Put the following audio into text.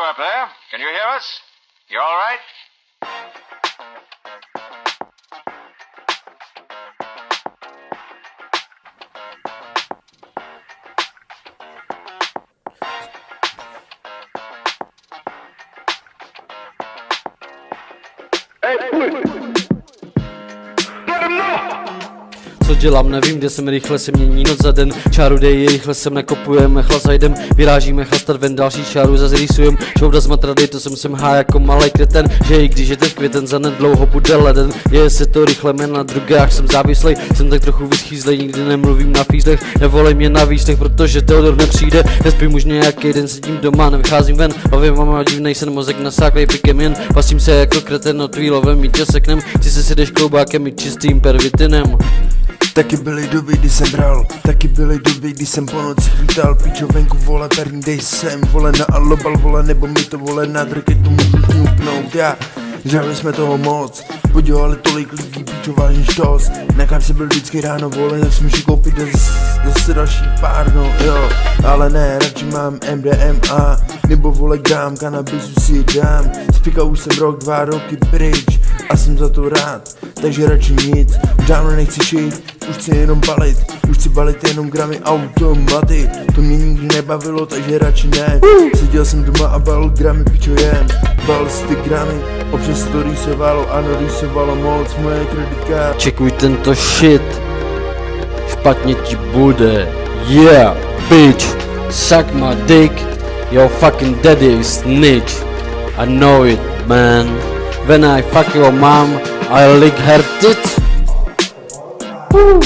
You up there? Can you hear us? You all right? Co dělám, nevím, kde jsem, rychle se mění noc za den. Čáru dej, rychle sem nakopujeme, chlas a jdem. Vyrážíme chlastat ven, další čáru zase rýsujem. Šouda z matrady, to jsem há jako malej kreten. Že i když je ten květen, za nedlouho bude leden. Je se to rychle, mě na drogách jsem závislej. Jsem tak trochu vyschýzlej, nikdy nemluvím na fízlech. Nevolej mě na výslech, protože Teodor nepřijde. Nespím už nějaký den, sedím doma, nevycházím ven. Hlavě mám divnej sen, mozek nasáklej pikem jen. Pasím se jako kreten, od tvýlovem mít tě seknem. Chci se sedeš kloubákem i čistým pervitinem. Taky byly doby, kdy jsem bral, taky byly doby, kdy jsem po noci chytal pičovenku, vole, perní dej sem, vole, na alobal, vole, nebo mi to, vole, na drketu můžu šňupnout, já. Žrali jsme toho moc, podělali tolik lidí, píčo, vážně štos. Na kapse byl vždycky ráno, vole, tak jsme šli koupit zase další pár, no jo. Ale ne, radši mám MDMA, nebo vole gram, kanabisu si dám. Spíkal už jsem rok, 2 roky pryč a jsem za to rád, takže radši nic. Už dávno nechci šít, už chci jenom balit, už chci balit jenom gramy automaty. To mě nikdy nebavilo, takže radši ne. Seděl jsem doma a balil gramy, pičo jen. Balil si ty gramy, občas to rýsovalo, ano rýsovalo moc moje kreditka. Čekuj tento shit, špatně ti bude. Yeah, bitch, suck my dick, your fucking daddy is snitch. I know it, man. When I fuck your mom, I lick her tit. Woo.